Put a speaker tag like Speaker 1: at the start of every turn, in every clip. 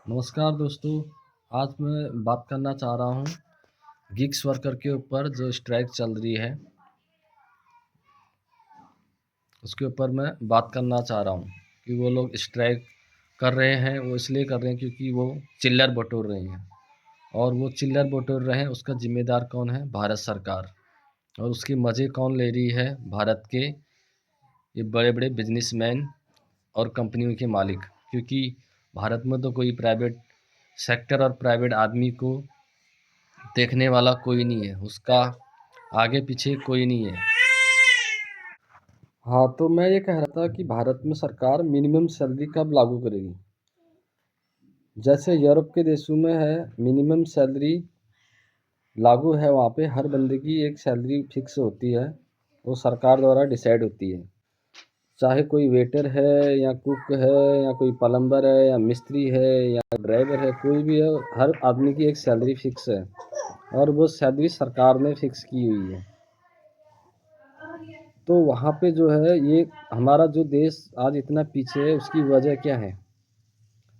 Speaker 1: नमस्कार दोस्तों। आज मैं बात करना चाह रहा हूँ गिग्स वर्कर के ऊपर जो स्ट्राइक चल रही है उसके ऊपर मैं बात करना चाह रहा हूँ कि वो लोग स्ट्राइक कर रहे हैं। वो इसलिए कर रहे हैं क्योंकि वो चिल्लर बटोर रहे हैं, और वो चिल्लर बटोर रहे हैं उसका जिम्मेदार कौन है? भारत सरकार। और उसके मज़े कौन ले रही है? भारत के ये बड़े बड़े बिजनेसमैन और कंपनियों के मालिक। क्योंकि भारत में तो कोई प्राइवेट सेक्टर और प्राइवेट आदमी को देखने वाला कोई नहीं है, उसका आगे पीछे कोई नहीं है। हाँ, तो मैं ये कह रहा था कि भारत में सरकार मिनिमम सैलरी कब लागू करेगी? जैसे यूरोप के देशों में है, मिनिमम सैलरी लागू है। वहाँ पे हर बंदे की एक सैलरी फिक्स होती है, वो सरकार द्वारा डिसाइड होती है। चाहे कोई वेटर है या कुक है या कोई प्लम्बर है या मिस्त्री है या ड्राइवर है, कोई भी है, हर आदमी की एक सैलरी फिक्स है और वो सैलरी सरकार ने फिक्स की हुई है। तो वहाँ पे जो है, ये हमारा जो देश आज इतना पीछे है, उसकी वजह क्या है?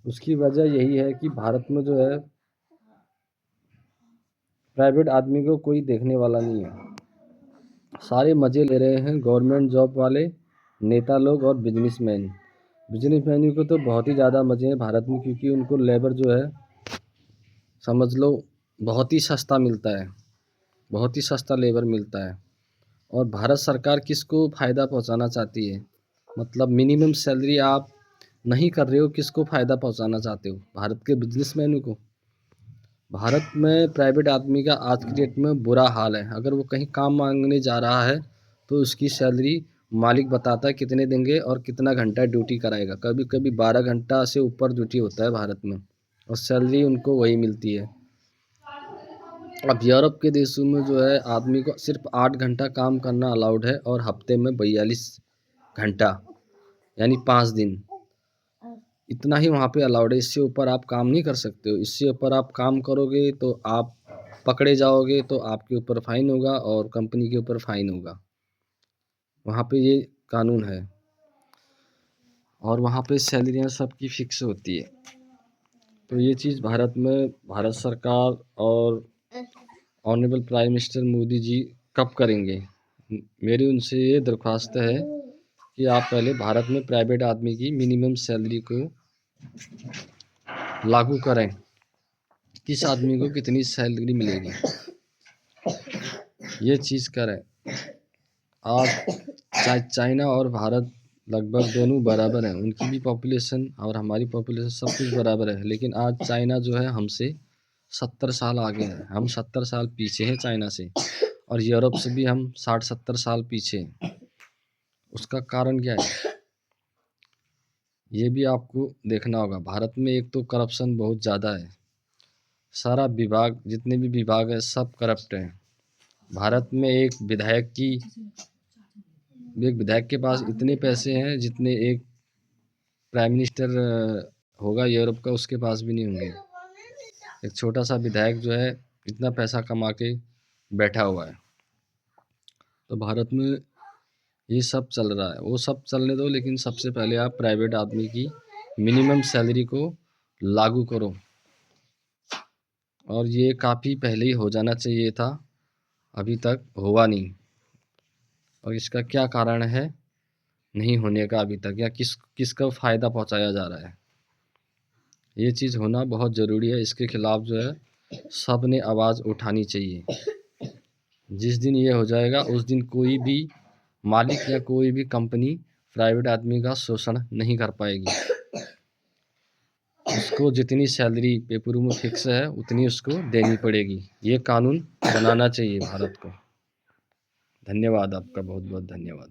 Speaker 1: उसकी वजह यही है कि भारत में जो है प्राइवेट आदमी को कोई देखने वाला नहीं है। सारे मज़े ले रहे हैं गवर्नमेंट जॉब वाले नेता लोग और बिजनेसमैन। बिजनेसमैन को तो बहुत ही ज़्यादा मज़े हैं भारत में, क्योंकि उनको लेबर जो है समझ लो बहुत ही सस्ता मिलता है, बहुत ही सस्ता लेबर मिलता है। और भारत सरकार किसको फ़ायदा पहुंचाना चाहती है? मतलब मिनिमम सैलरी आप नहीं कर रहे हो, किसको फ़ायदा पहुंचाना चाहते हो? भारत के बिजनेसमैनों को। भारत में प्राइवेट आदमी का आज की डेट में बुरा हाल है। अगर वो कहीं काम मांगने जा रहा है तो उसकी सैलरी मालिक बताता है कितने देंगे और कितना घंटा ड्यूटी कराएगा। कभी कभी 12 घंटा से ऊपर ड्यूटी होता है भारत में, और सैलरी उनको वही मिलती है। अब यूरोप के देशों में जो है आदमी को सिर्फ 8 घंटा काम करना अलाउड है, और हफ्ते में 42 घंटा यानी 5 दिन, इतना ही वहाँ पे अलाउड है। इससे ऊपर आप काम नहीं कर सकते हो। इससे ऊपर आप काम करोगे तो आप पकड़े जाओगे, तो आपके ऊपर फ़ाइन होगा और कंपनी के ऊपर फ़ाइन होगा। वहाँ पे ये कानून है, और वहाँ पे सैलरियाँ सबकी फ़िक्स होती है। तो ये चीज़ भारत में भारत सरकार और honourable prime minister Modi ji कब करेंगे? मेरी उनसे ये दरख्वास्त है कि आप पहले भारत में प्राइवेट आदमी की मिनिमम सैलरी को लागू करें। किस आदमी को कितनी सैलरी मिलेगी, ये चीज़ करें। आज चाइना और भारत लगभग दोनों बराबर हैं। उनकी भी पॉपुलेशन और हमारी पॉपुलेशन सब कुछ बराबर है, लेकिन आज चाइना जो है हमसे 70 साल आगे है। हम 70 साल पीछे हैं चाइना से, और यूरोप से भी हम 60-70 साल पीछे हैं। उसका कारण क्या है, ये भी आपको देखना होगा। भारत में एक तो करप्शन बहुत ज़्यादा है। सारा विभाग, जितने भी विभाग हैं, सब करप्ट हैं। भारत में एक विधायक के पास इतने पैसे हैं जितने एक प्राइम मिनिस्टर होगा यूरोप का, उसके पास भी नहीं होंगे। एक छोटा सा विधायक जो है इतना पैसा कमा के बैठा हुआ है। तो भारत में ये सब चल रहा है, वो सब चलने दो, लेकिन सबसे पहले आप प्राइवेट आदमी की मिनिमम सैलरी को लागू करो। और ये काफ़ी पहले ही हो जाना चाहिए था, अभी तक हुआ नहीं। और इसका क्या कारण है नहीं होने का अभी तक, या किसका फ़ायदा पहुंचाया जा रहा है? ये चीज़ होना बहुत ज़रूरी है। इसके खिलाफ़ जो है सब ने आवाज़ उठानी चाहिए। जिस दिन ये हो जाएगा उस दिन कोई भी मालिक या कोई भी कंपनी प्राइवेट आदमी का शोषण नहीं कर पाएगी। उसको जितनी सैलरी पेपरों में फिक्स है उतनी उसको देनी पड़ेगी। ये कानून बनाना चाहिए भारत को। धन्यवाद, आपका बहुत बहुत धन्यवाद।